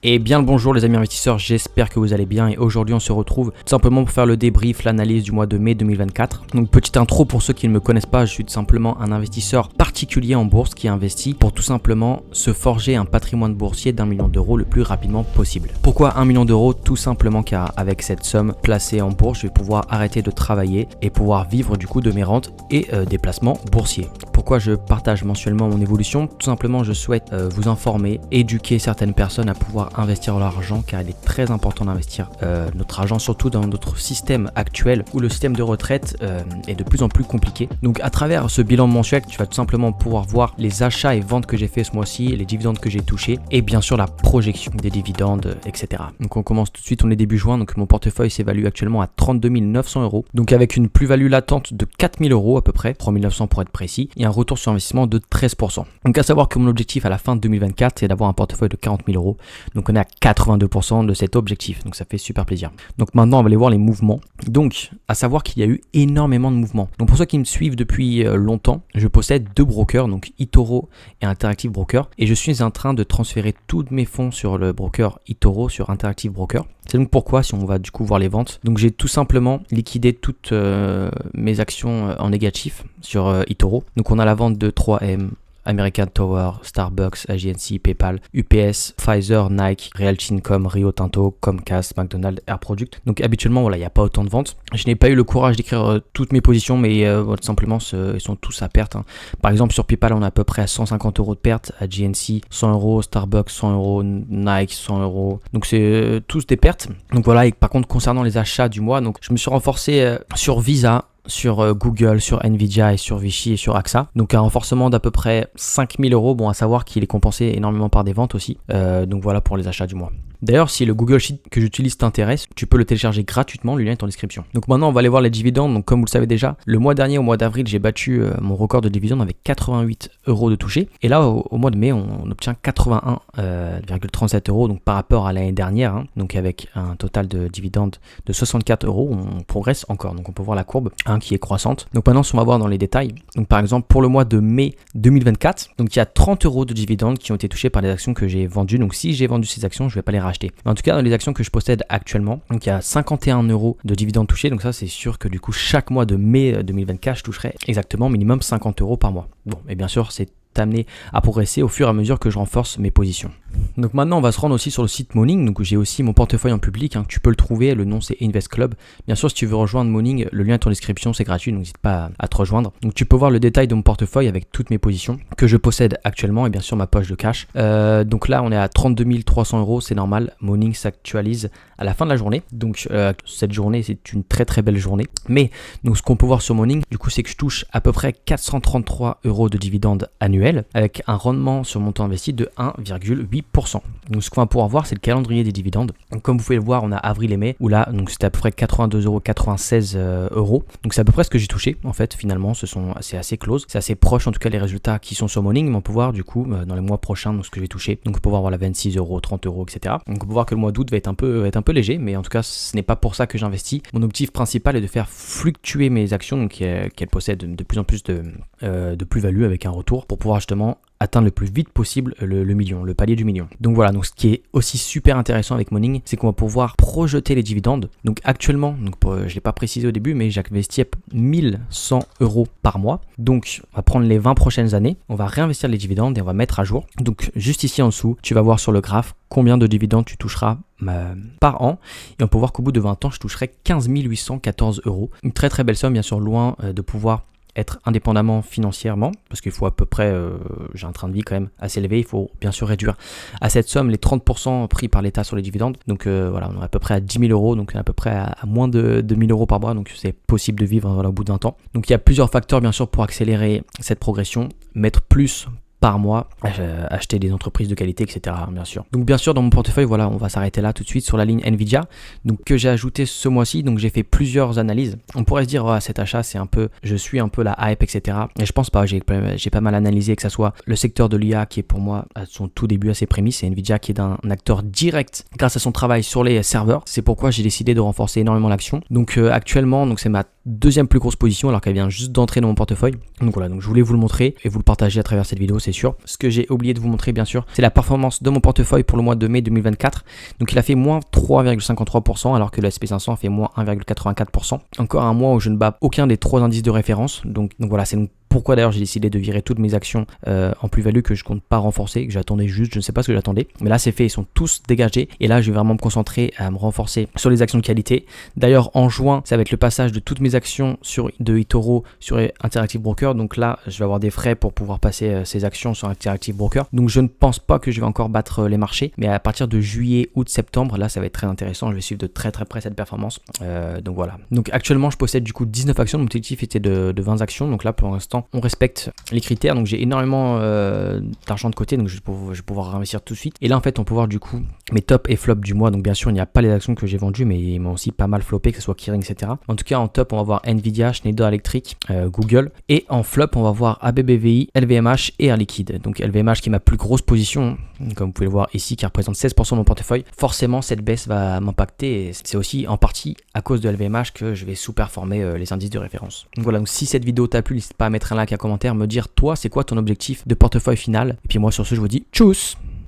Et bien le bonjour les amis investisseurs, j'espère que vous allez bien et aujourd'hui on se retrouve tout simplement pour faire le débrief, l'analyse du mois de mai 2024. Donc petite intro pour ceux qui ne me connaissent pas, je suis tout simplement un investisseur particulier en bourse qui investit pour tout simplement se forger un patrimoine boursier d'1 million d'euros le plus rapidement possible. Pourquoi 1 million d'euros? Tout simplement car avec cette somme placée en bourse, je vais pouvoir arrêter de travailler et pouvoir vivre du coup de mes rentes et des placements boursiers. Pourquoi je partage mensuellement mon évolution? Tout simplement je souhaite vous informer, éduquer certaines personnes à pouvoir investir leur argent car il est très important d'investir notre argent, surtout dans notre système actuel où le système de retraite est de plus en plus compliqué. Donc à travers ce bilan mensuel, tu vas tout simplement pouvoir voir les achats et ventes que j'ai fait ce mois-ci, les dividendes que j'ai touchés et bien sûr la projection des dividendes, etc. Donc on commence tout de suite, on est début juin, donc mon portefeuille s'évalue actuellement à 32 900 euros, donc avec une plus-value latente de 4 000 euros à peu près, 3 900 pour être précis, et un retour sur investissement de 13%. Donc à savoir que mon objectif à la fin de 2024 c'est d'avoir un portefeuille de 40 000 euros. Donc on est à 82% de cet objectif, donc ça fait super plaisir. Donc maintenant on va aller voir les mouvements. Donc à savoir qu'il y a eu énormément de mouvements. Donc pour ceux qui me suivent depuis longtemps, je possède deux brokers, donc eToro et Interactive Broker, et je suis en train de transférer tous mes fonds sur le broker eToro, sur Interactive Broker. C'est donc pourquoi, si on va du coup voir les ventes, donc j'ai tout simplement liquidé toutes mes actions en négatif sur eToro. Donc on a la vente de 3M, American Tower, Starbucks, AGNC, PayPal, UPS, Pfizer, Nike, Realty Income, Rio Tinto, Comcast, McDonald's, Air Product. Donc habituellement, voilà, il n'y a pas autant de ventes. Je n'ai pas eu le courage d'écrire toutes mes positions, mais tout simplement, ils sont tous à perte. Hein. Par exemple, sur PayPal, on est à peu près à 150 euros de perte, AGNC 100 euros, Starbucks 100 euros, Nike 100 euros. Donc c'est tous des pertes. Donc voilà, et par contre, concernant les achats du mois, donc je me suis renforcé sur Visa, sur Google, sur Nvidia et sur Vichy et sur AXA. Donc un renforcement d'à peu près 5 000 euros. Bon, à savoir qu'il est compensé énormément par des ventes aussi. Donc voilà pour les achats du mois. D'ailleurs, si le Google Sheet que j'utilise t'intéresse, tu peux le télécharger gratuitement, le lien est en description. Donc maintenant, on va aller voir les dividendes. Donc comme vous le savez déjà, le mois dernier, au mois d'avril, j'ai battu mon record de dividendes avec 88 euros de touché. Et là, au mois de mai, on obtient 81,37 euros. Donc par rapport à l'année dernière, hein, donc avec un total de dividendes de 64 euros, on progresse encore. Donc on peut voir la courbe qui est croissante. Donc maintenant, si on va voir dans les détails, donc par exemple pour le mois de mai 2024, donc il y a 30 euros de dividendes qui ont été touchés par les actions que j'ai vendues. Donc si j'ai vendu ces actions, je ne vais pas les racheter. Mais en tout cas, dans les actions que je possède actuellement, donc il y a 51 euros de dividendes touchés. Donc ça, c'est sûr que du coup, chaque mois de mai 2024, je toucherai exactement minimum 50 euros par mois. Bon, et bien sûr, c'est amené à progresser au fur et à mesure que je renforce mes positions. Donc maintenant on va se rendre aussi sur le site Morning, donc j'ai aussi mon portefeuille en public, hein. Tu peux le trouver, le nom c'est Invest Club. Bien sûr si tu veux rejoindre Morning, le lien est en description, c'est gratuit, donc n'hésite pas à te rejoindre. Donc tu peux voir le détail de mon portefeuille avec toutes mes positions que je possède actuellement et bien sûr ma poche de cash. Donc là on est à 32 300 euros, c'est normal, Morning s'actualise à la fin de la journée, donc cette journée c'est une très très belle journée. Mais donc ce qu'on peut voir sur Morning, du coup c'est que je touche à peu près 433 euros de dividendes annuels avec un rendement sur mon temps investi de 1,8%. Donc ce qu'on va pouvoir voir c'est le calendrier des dividendes. Donc, comme vous pouvez le voir, on a avril et mai où là donc c'était à peu près 82,96 euros. Donc c'est à peu près ce que j'ai touché en fait finalement, c'est assez close, c'est assez proche en tout cas les résultats qui sont sur Morning, mais on peut voir du coup dans les mois prochains donc ce que j'ai touché. Donc on peut voir voilà 26 euros, 30 euros, etc. Donc on peut voir que le mois d'août va être un peu léger, mais en tout cas ce n'est pas pour ça que j'investis. Mon objectif principal est de faire fluctuer mes actions, donc qu'elles possèdent de plus en plus de plus-value avec un retour pour pouvoir justement atteindre le plus vite possible le million, le palier du million. Donc voilà, donc ce qui est aussi super intéressant avec Morning, c'est qu'on va pouvoir projeter les dividendes. Donc actuellement, je ne l'ai pas précisé au début, mais j'investis 1100 euros par mois. Donc on va prendre les 20 prochaines années, on va réinvestir les dividendes et on va mettre à jour. Donc juste ici en dessous, tu vas voir sur le graphe combien de dividendes tu toucheras par an. Et on peut voir qu'au bout de 20 ans, je toucherai 15 814 euros. Une très très belle somme, bien sûr, loin de pouvoir être indépendamment financièrement, parce qu'il faut à peu près, j'ai un train de vie quand même assez élevé, il faut bien sûr réduire à cette somme les 30% pris par l'État sur les dividendes. Donc voilà, on est à peu près à 10 000 euros, donc à peu près à moins de 1 000 euros par mois, donc c'est possible de vivre voilà, au bout de 20 ans. Donc il y a plusieurs facteurs bien sûr pour accélérer cette progression, mettre plus par mois, acheter des entreprises de qualité, etc. bien sûr. Donc bien sûr dans mon portefeuille, voilà, on va s'arrêter là tout de suite sur la ligne Nvidia, donc que j'ai ajouté ce mois-ci. Donc j'ai fait plusieurs analyses. On pourrait se dire cet achat c'est un peu, je suis un peu la hype, etc. Et je pense pas, j'ai pas mal analysé que ça soit le secteur de l'IA qui est pour moi à son tout début, à ses prémices, et Nvidia qui est un acteur direct grâce à son travail sur les serveurs. C'est pourquoi j'ai décidé de renforcer énormément l'action. Donc actuellement, donc c'est ma deuxième plus grosse position alors qu'elle vient juste d'entrer dans mon portefeuille. Donc voilà, donc je voulais vous le montrer et vous le partager à travers cette vidéo, c'est sûr. Ce que j'ai oublié de vous montrer bien sûr, c'est la performance de mon portefeuille pour le mois de mai 2024. Donc il a fait moins 3,53% alors que le SP500 a fait moins 1,84%. Encore un mois où je ne bats aucun des 3 indices de référence. Donc voilà, c'est pourquoi d'ailleurs j'ai décidé de virer toutes mes actions en plus-value que je compte pas renforcer, que j'attendais juste, je ne sais pas ce que j'attendais. Mais là c'est fait, ils sont tous dégagés. Et là je vais vraiment me concentrer à me renforcer sur les actions de qualité. D'ailleurs en juin, ça va être le passage de toutes mes actions de eToro sur Interactive Broker. Donc là je vais avoir des frais pour pouvoir passer ces actions sur Interactive Broker. Donc je ne pense pas que je vais encore battre les marchés. Mais à partir de juillet, août, septembre, là ça va être très intéressant. Je vais suivre de très près cette performance. Donc voilà. Donc actuellement je possède du coup 19 actions. Mon objectif était de 20 actions. Donc là pour l'instant on respecte les critères, donc j'ai énormément d'argent de côté, donc je vais pouvoir investir tout de suite. Et là en fait on peut voir du coup mes top et flop du mois. Donc bien sûr il n'y a pas les actions que j'ai vendues, mais ils m'ont aussi pas mal floppé, que ce soit Kering, etc. En tout cas en top on va voir Nvidia, Schneider Electric, Google, et en flop on va voir ABBVI, LVMH et Air Liquide. Donc LVMH qui est ma plus grosse position, comme vous pouvez le voir ici, qui représente 16% de mon portefeuille. Forcément cette baisse va m'impacter et c'est aussi en partie à cause de LVMH que je vais sous-performer les indices de référence. Donc voilà, donc si cette vidéo t'a plu, n'hésite pas à mettre un like, un commentaire, me dire toi c'est quoi ton objectif de portefeuille final. Et puis moi sur ce je vous dis tchuss.